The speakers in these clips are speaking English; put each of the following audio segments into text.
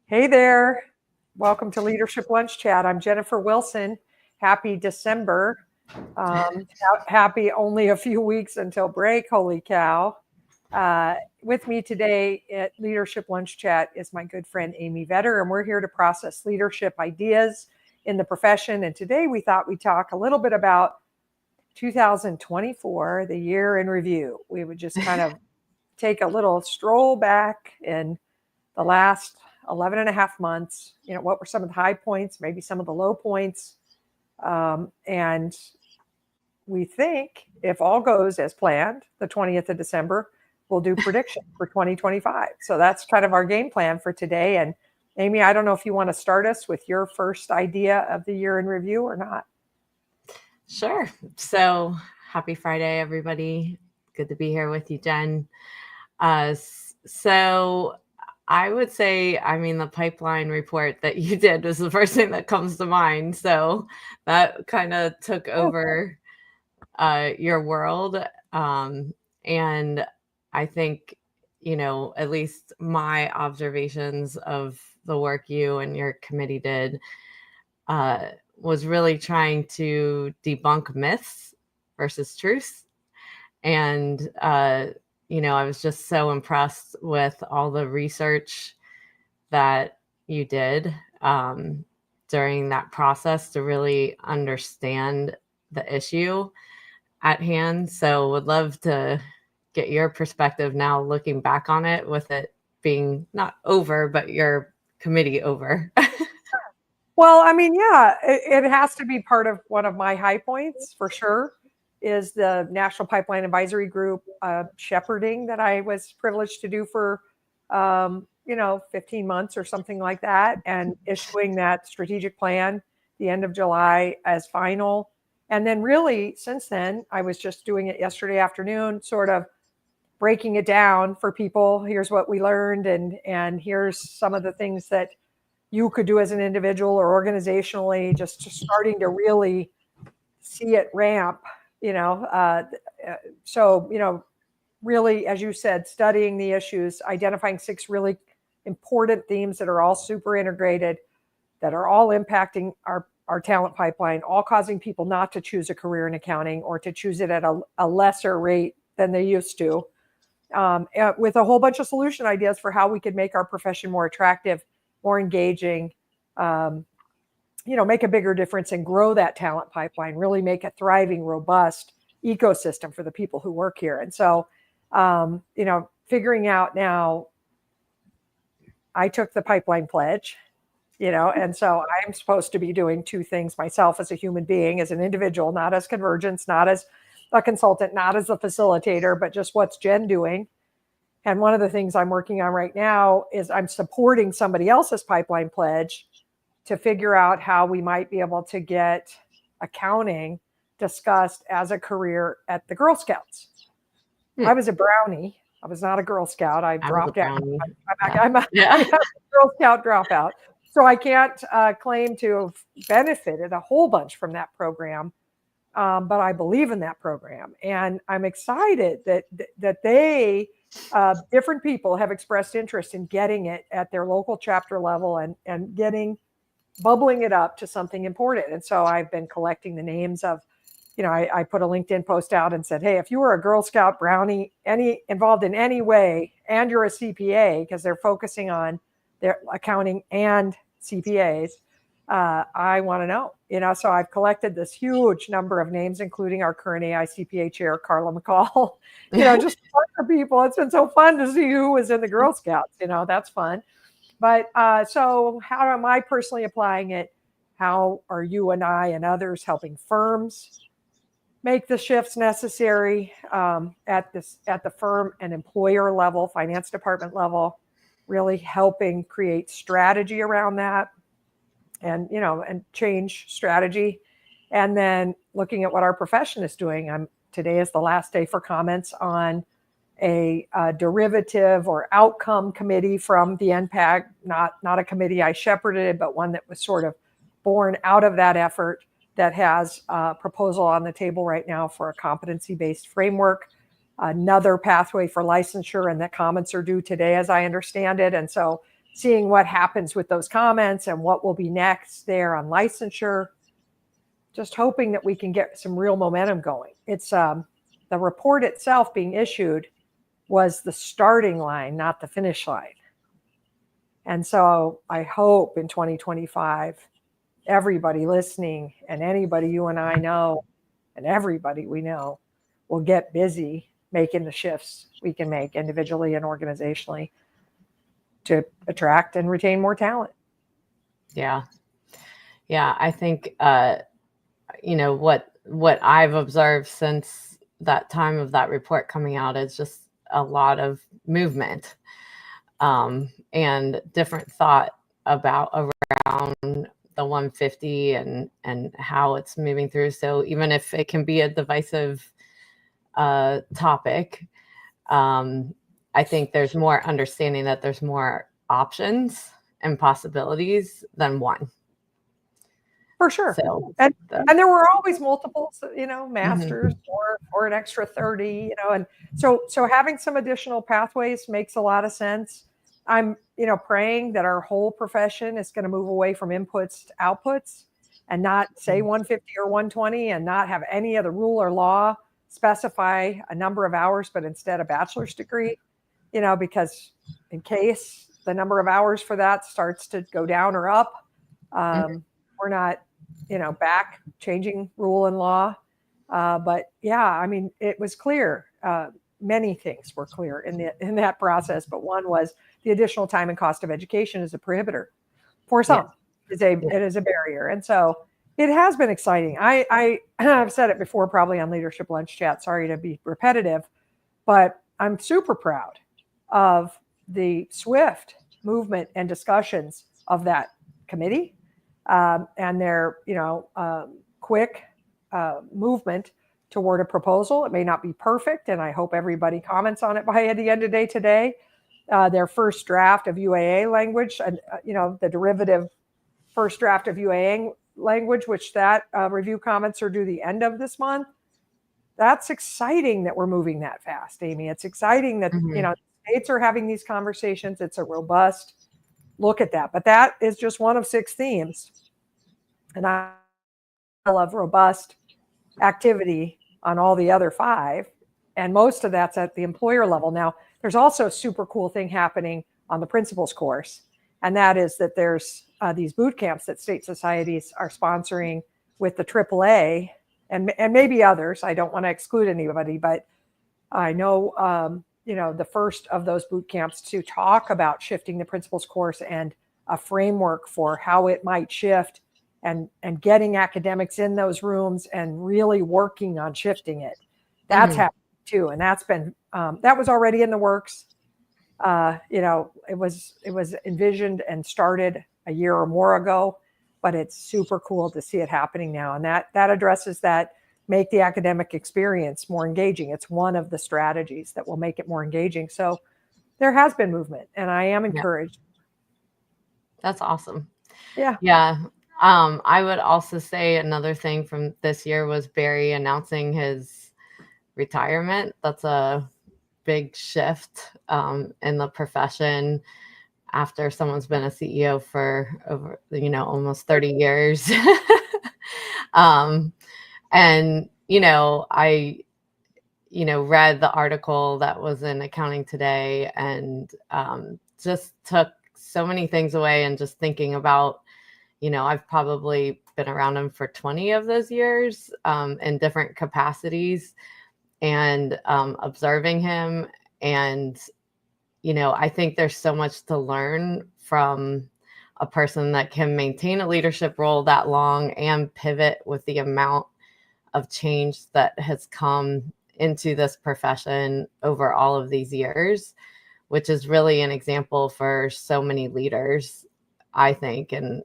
Hey there. Welcome to Leadership Lunch Chat. I'm Jennifer Wilson. Happy December. Happy only a few weeks until break. Holy cow. With me today at Leadership Lunch Chat is my good friend Amy Vetter, and we're here to process leadership ideas in the profession. And today we thought we'd talk a little bit about 2024, the year in review. We would just kind of take a little stroll back in the last 11 and a half months. What were some of the high points, maybe some of the low points? And we think if all goes as planned, the 20th of December, we'll do prediction for 2025. So that's kind of our game plan for today. And Amy, I don't know if you want to start us with your first idea of the year in review or not. Sure. So happy Friday, everybody. Good to be here with you, Jen. So I would say, the pipeline report that you did was the first thing that comes to mind. So that kind of took over your world. And I think, at least my observations of the work you and your committee did was really trying to debunk myths versus truths. And, I was just so impressed with all the research that you did during that process to really understand the issue at hand. So would love to get your perspective now looking back on it, with it being not over, but your committee over. Well, it has to be part of one of my high points for sure, is the National Pipeline Advisory Group shepherding that I was privileged to do for, 15 months or something like that, and issuing that strategic plan the end of July as final. And then really since then, I was just doing it yesterday afternoon, sort of breaking it down for people. Here's what we learned, and here's some of the things that you could do as an individual or organizationally, just starting to really see it ramp, really, as you said, studying the issues, identifying 6 really important themes that are all super integrated, that are all impacting our talent pipeline, all causing people not to choose a career in accounting or to choose it at a lesser rate than they used to, with a whole bunch of solution ideas for how we could make our profession more attractive, more engaging, make a bigger difference and grow that talent pipeline, really make a thriving, robust ecosystem for the people who work here. And so, figuring out now, I took the pipeline pledge, and so I'm supposed to be doing 2 things myself as a human being, as an individual, not as Convergence, not as a consultant, not as a facilitator, but just what's Jen doing. And one of the things I'm working on right now is I'm supporting somebody else's pipeline pledge to figure out how we might be able to get accounting discussed as a career at the Girl Scouts. I was a Brownie. I was not a Girl Scout. I dropped out. I'm a Girl Scout dropout. So I can't claim to have benefited a whole bunch from that program. But I believe in that program. And I'm excited that they, different people have expressed interest in getting it at their local chapter level and bubbling it up to something important. And so I've been collecting the names of, I put a LinkedIn post out and said, hey, if you were a Girl Scout, Brownie, involved in any way, and you're a CPA, because they're focusing on their accounting and CPAs, I want to know, so I've collected this huge number of names, including our current AICPA chair, Carla McCall, just for people. It's been so fun to see who was in the Girl Scouts, that's fun. But so how am I personally applying it? How are you and I and others helping firms make the shifts necessary at the firm and employer level, finance department level, really helping create strategy around that and change strategy, and then looking at what our profession is doing. Today is the last day for comments on a derivative or outcome committee from the NPAG, not a committee I shepherded, but one that was sort of born out of that effort, that has a proposal on the table right now for a competency-based framework, another pathway for licensure, and the comments are due today, as I understand it. And so seeing what happens with those comments and what will be next there on licensure. Just hoping that we can get some real momentum going. It's the report itself being issued was the starting line, not the finish line. And so I hope in 2025, everybody listening and anybody you and I know and everybody we know will get busy making the shifts we can make individually and organizationally to attract and retain more talent. Yeah. Yeah. I think, what I've observed since that time of that report coming out is just a lot of movement and different thought about around the 150 and how it's moving through. So even if it can be a divisive topic, I think there's more understanding that there's more options and possibilities than one. For sure. So, and there were always multiples, masters or an extra 30, and so having some additional pathways makes a lot of sense. I'm, praying that our whole profession is going to move away from inputs to outputs and not say 150 or 120 and not have any other rule or law specify a number of hours, but instead a bachelor's degree, because in case the number of hours for that starts to go down or up, we're not, back changing rule and law. But yeah, I mean, it was clear. Many things were clear in that process, but one was the additional time and cost of education is a prohibitor for some. It is a barrier, and so it has been exciting. I've said it before, probably on Leadership Lunch Chat. Sorry to be repetitive, but I'm super proud of the swift movement and discussions of that committee and their quick movement toward a proposal. It may not be perfect, and I hope everybody comments on it by the end of the day today. Their first draft of UAA language, and the derivative first draft of UAA language, which that review comments are due the end of this month. That's exciting that we're moving that fast, Amy. It's exciting that states are having these conversations. It's a robust look at that, but that is just one of 6 themes, and I love robust activity on all the other 5, and most of that's at the employer level. Now, there's also a super cool thing happening on the principal's course, and that is that there's these boot camps that state societies are sponsoring with the AAA and maybe others. I don't want to exclude anybody, but I know the first of those boot camps to talk about shifting the principal's course and a framework for how it might shift, and getting academics in those rooms and really working on shifting it. That's happening too. And that's been, that was already in the works. It was envisioned and started a year or more ago, but it's super cool to see it happening now. And that addresses that, make the academic experience more engaging. It's one of the strategies that will make it more engaging. So there has been movement, and I am encouraged. That's awesome. Yeah. Yeah. I would also say another thing from this year was Barry announcing his retirement. That's a big shift in the profession after someone's been a CEO for over, almost 30 years. And, I, read the article that was in Accounting Today and just took so many things away, and just thinking about, I've probably been around him for 20 of those years in different capacities, and observing him. And, I think there's so much to learn from a person that can maintain a leadership role that long and pivot with the amount of change that has come into this profession over all of these years, which is really an example for so many leaders, I think, and,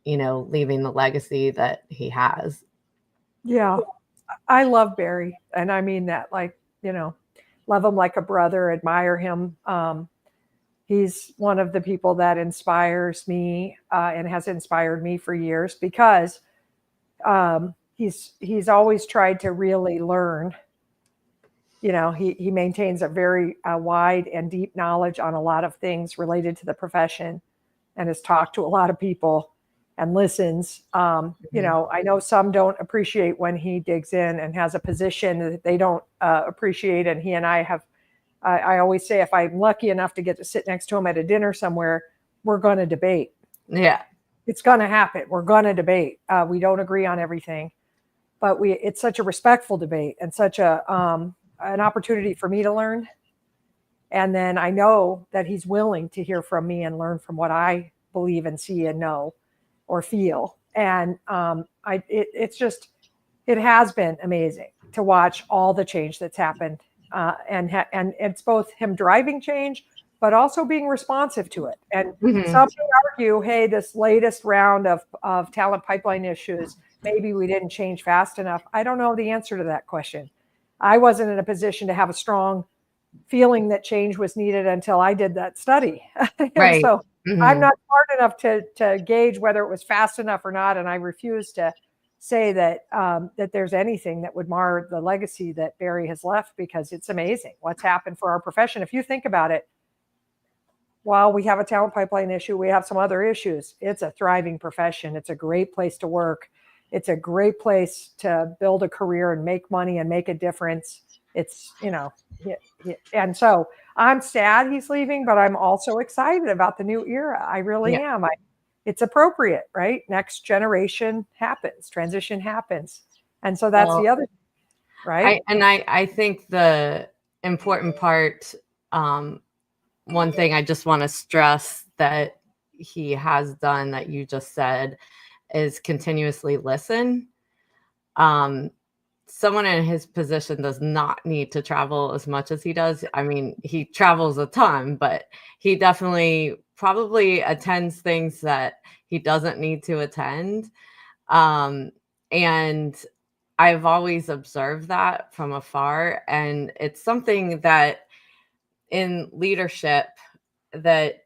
leaving the legacy that he has. Yeah. I love Barry. And I mean that, love him like a brother, admire him. He's one of the people that inspires me and has inspired me for years, because he's always tried to really learn. He maintains a very wide and deep knowledge on a lot of things related to the profession. and has talked to a lot of people and listens. You know, I know some don't appreciate when he digs in and has a position that they don't appreciate. And he and I have, I always say, if I'm lucky enough to get to sit next to him at a dinner somewhere, we're going to debate. Yeah. It's going to happen. We're going to debate. We don't agree on everything, but it's such a respectful debate and such an opportunity for me to learn. And then I know that he's willing to hear from me and learn from what I believe and see and know or feel. And it's just, it has been amazing to watch all the change that's happened. And it's both him driving change, but also being responsive to it. And some may argue, hey, this latest round of talent pipeline issues, maybe we didn't change fast enough. I don't know the answer to that question. I wasn't in a position to have a strong feeling that change was needed until I did that study. Right. So I'm not smart enough to gauge whether it was fast enough or not. And I refuse to say that that there's anything that would mar the legacy that Barry has left, because it's amazing what's happened for our profession. If you think about it, while we have a talent pipeline issue, we have some other issues. It's a thriving profession. It's a great place to work. It's a great place to build a career and make money and make a difference. It's, you know, and so I'm sad he's leaving, but I'm also excited about the new era. I really am. It's appropriate, right? Next generation happens, transition happens. And so that's the other, right? I think the important part, one thing I just want to stress that he has done that you just said is continuously listen. Someone in his position does not need to travel as much as he does. I mean, he travels a ton, but he definitely probably attends things that he doesn't need to attend. And I've always observed that from afar. And it's something that in leadership that,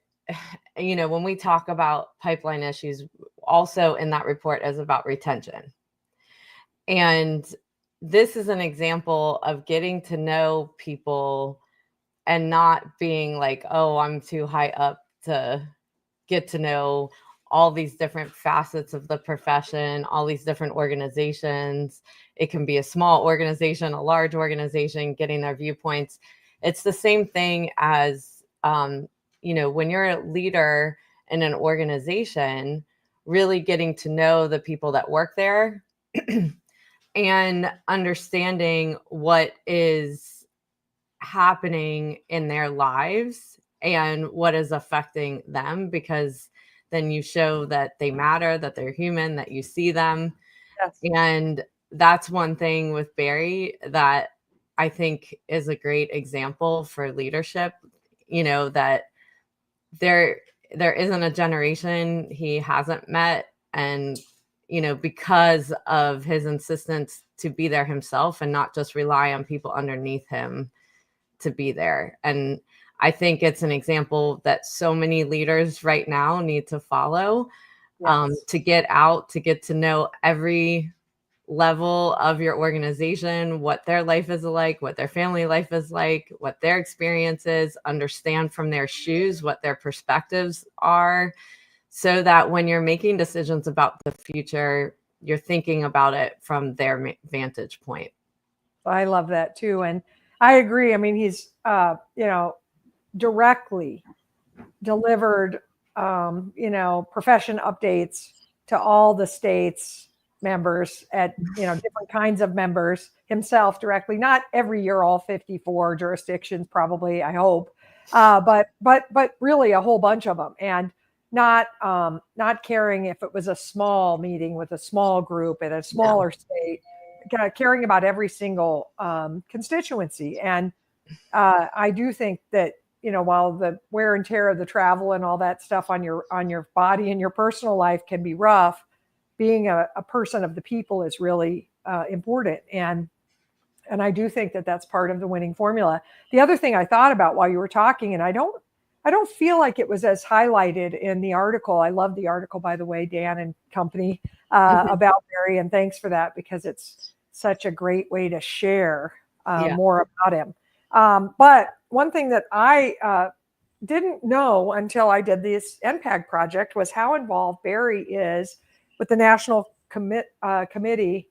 you know, when we talk about pipeline issues, also in that report is about retention. And this is an example of getting to know people and not being like, oh, I'm too high up to get to know all these different facets of the profession, all these different organizations. It can be a small organization, a large organization, getting their viewpoints. It's the same thing as, you know, when you're a leader in an organization, really getting to know the people that work there and understanding what is happening in their lives and what is affecting them, because then you show that they matter, that they're human, that you see them. Yes. And that's one thing with Barry that I think is a great example for leadership, you know, that there isn't a generation he hasn't met. And, you know, because of his insistence to be there himself and not just rely on people underneath him to be there. And I think it's an example that so many leaders right now need to follow. To get out, to get to know every level of your organization, what their life is like, what their family life is like, what their experience is, understand from their shoes what their perspectives are, so that when you're making decisions about the future, you're thinking about it from their vantage point. I love that too. And I agree. I mean, he's, you know, directly delivered, you know, profession updates to all the states members at, you know, different kinds of members himself directly, not every year, all 54 jurisdictions, probably, I hope. But really a whole bunch of them, and not caring if it was a small meeting with a small group in a smaller state, caring about every single constituency. And I do think that, you know, while the wear and tear of the travel and all that stuff on your body and your personal life can be rough, being a person of the people is really important. And I do think that that's part of the winning formula. The other thing I thought about while you were talking, and I don't feel like it was as highlighted in the article. I love the article, by the way, Dan and company, about Barry, and thanks for that, because it's such a great way to share more about him. But one thing that I didn't know until I did this NPAG project was how involved Barry is with the National Committee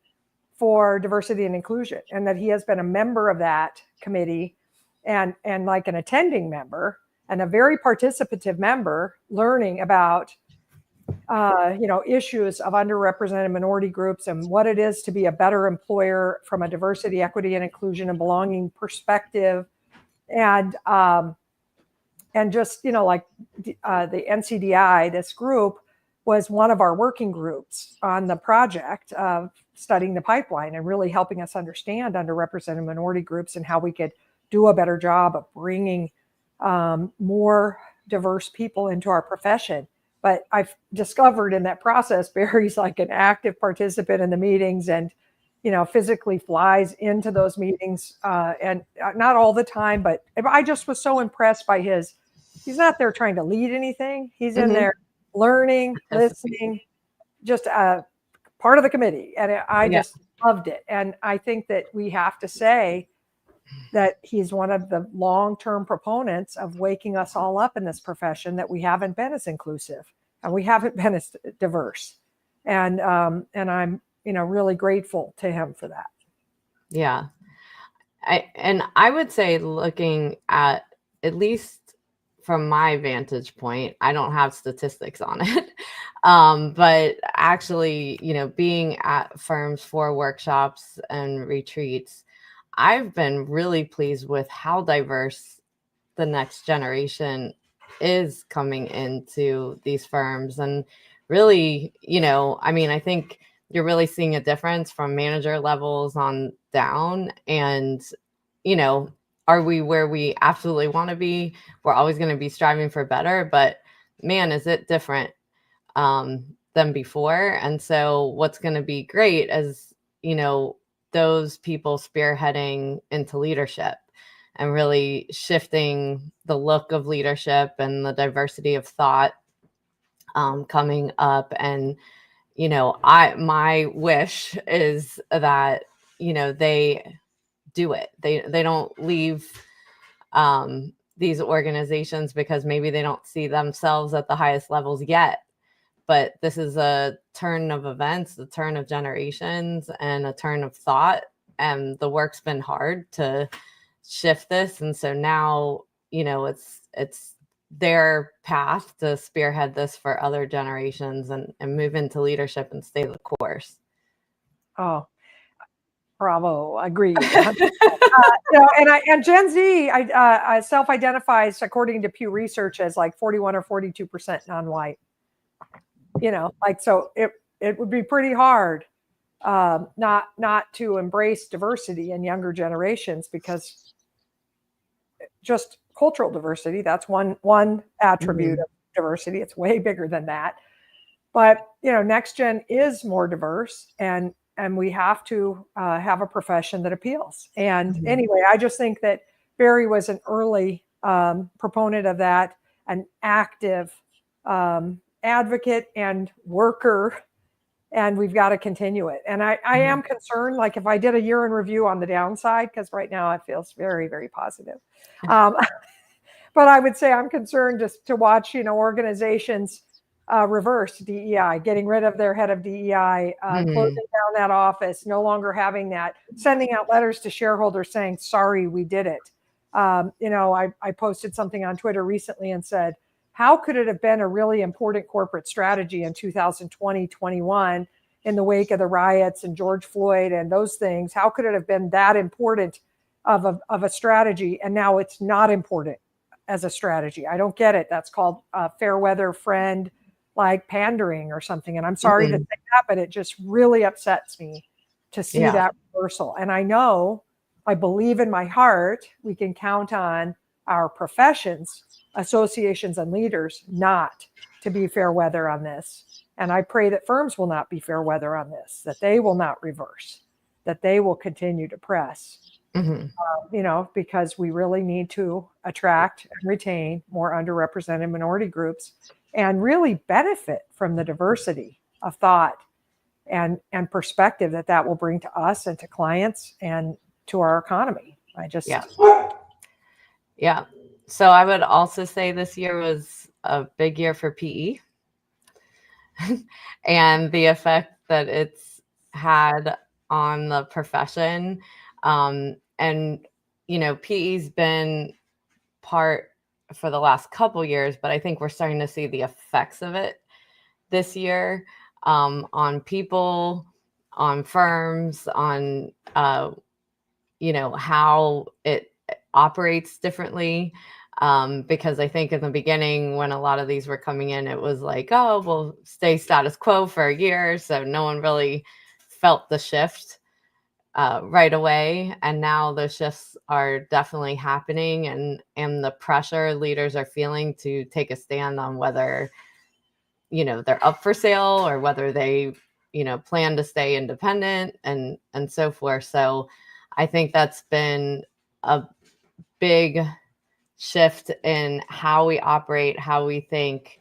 for Diversity and Inclusion, and that he has been a member of that committee and like an attending member and a very participative member, learning about issues of underrepresented minority groups and what it is to be a better employer from a diversity, equity, and inclusion and belonging perspective. And just, like the NCDI, this group was one of our working groups on the project of studying the pipeline and really helping us understand underrepresented minority groups and how we could do a better job of bringing more diverse people into our profession. But I've discovered in that process, Barry's like an active participant in the meetings and, physically flies into those meetings, and not all the time, but I just was so impressed by he's not there trying to lead anything. He's in there learning, listening, just part of the committee. And I just loved it. And I think that we have to say that he's one of the long-term proponents of waking us all up in this profession, that we haven't been as inclusive and we haven't been as diverse. And I'm, really grateful to him for that. Yeah. I would say, looking at least from my vantage point, I don't have statistics on it. But actually, being at firms for workshops and retreats, I've been really pleased with how diverse the next generation is coming into these firms. And really, I think you're really seeing a difference from manager levels on down. And, are we where we absolutely want to be? We're always going to be striving for better, but man, is it different than before. And so what's going to be great is, those people spearheading into leadership and really shifting the look of leadership and the diversity of thought coming up. And, my wish is that, they do it. They don't leave these organizations because maybe they don't see themselves at the highest levels yet. But this is a turn of events, the turn of generations, and a turn of thought. And the work's been hard to shift this. And so now, it's their path to spearhead this for other generations and move into leadership and stay the course. Oh, bravo. Agreed. And Gen Z self-identifies, according to Pew Research, as like 41 or 42% non-white. So it would be pretty hard not to embrace diversity in younger generations, because just cultural diversity, that's one attribute of diversity. It's way bigger than that. But, next gen is more diverse, and we have to have a profession that appeals. And anyway, I just think that Barry was an early proponent of that, an active advocate and worker, and we've got to continue it. And I am concerned, like if I did a year in review on the downside, because right now it feels very, very positive. But I would say I'm concerned just to watch, organizations reverse DEI, getting rid of their head of DEI, closing down that office, no longer having that, sending out letters to shareholders saying, sorry, we did it. I posted something on Twitter recently and said, how could it have been a really important corporate strategy in 2020, 21 in the wake of the riots and George Floyd and those things? How could it have been that important of a strategy? And now it's not important as a strategy. I don't get it. That's called fair weather friend, like pandering or something. And I'm sorry to say that, but it just really upsets me to see that reversal. And I believe in my heart, we can count on our professions, associations, and leaders not to be fair weather on this. And I pray that firms will not be fair weather on this, that they will not reverse, that they will continue to press, because we really need to attract and retain more underrepresented minority groups and really benefit from the diversity of thought and perspective that will bring to us and to clients and to our economy. So I would also say this year was a big year for PE and the effect that it's had on the profession. And, PE's been part for the last couple years, but I think we're starting to see the effects of it this year, on people, on firms, on, how it operates differently. Because I think in the beginning, when a lot of these were coming in, it was like, oh, we'll stay status quo for a year. So no one really felt the shift right away. And now the shifts are definitely happening, and the pressure leaders are feeling to take a stand on whether, they're up for sale or whether they, plan to stay independent and so forth. So I think that's been a big shift in how we operate, how we think,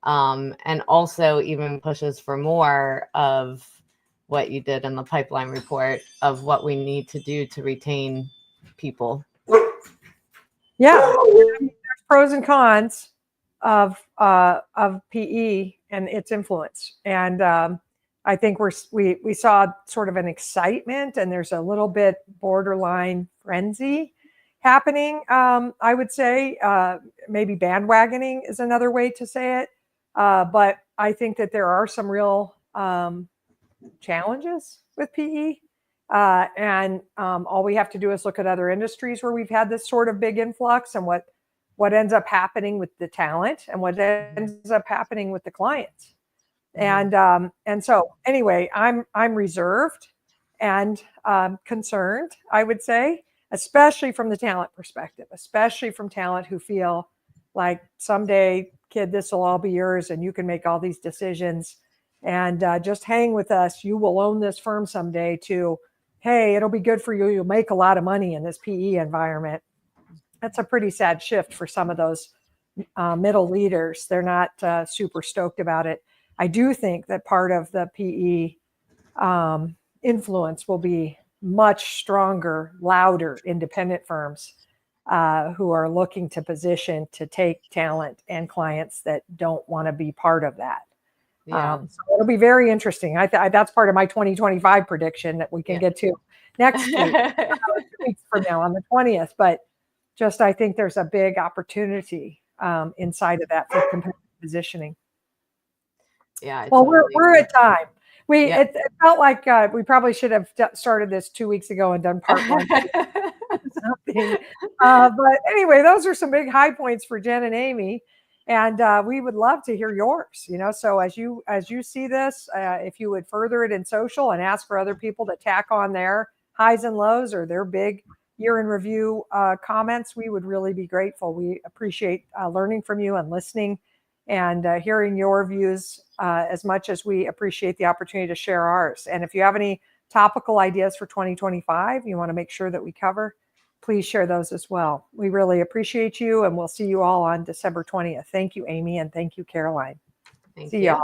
and also even pushes for more of what you did in the pipeline report of what we need to do to retain people. Yeah, I mean, there's pros and cons of PE and its influence, and I think we saw sort of an excitement, and there's a little bit borderline frenzy happening. I would say maybe bandwagoning is another way to say it, but I think that there are some real challenges with PE. And all we have to do is look at other industries where we've had this sort of big influx, and what ends up happening with the talent and what ends up happening with the clients. And so anyway, I'm reserved and concerned, I would say, especially from the talent perspective, especially from talent who feel like someday, kid, this will all be yours and you can make all these decisions, and just hang with us. You will own this firm someday, to, hey, it'll be good for you. You'll make a lot of money in this PE environment. That's a pretty sad shift for some of those middle leaders. They're not super stoked about it. I do think that part of the PE influence will be much stronger, louder, independent firms who are looking to position to take talent and clients that don't want to be part of that. Yeah. So it'll be very interesting. That's part of my 2025 prediction that we can get to next week, 2 weeks from now on the 20th. But just, I think there's a big opportunity inside of that for competitive positioning. Yeah. Well, Totally we're at time. Yeah. It felt like we probably should have started this 2 weeks ago and done part one. Something. But anyway, those are some big high points for Jen and Amy. And we would love to hear yours, so as you see this, if you would further it in social and ask for other people to tack on their highs and lows or their big year in review comments, we would really be grateful. We appreciate learning from you and listening and hearing your views as much as we appreciate the opportunity to share ours. And if you have any topical ideas for 2025 you want to make sure that we cover, please share those as well. We really appreciate you, and we'll see you all on December 20th. Thank you, Amy, and thank you, Caroline. Thank See you. y'all.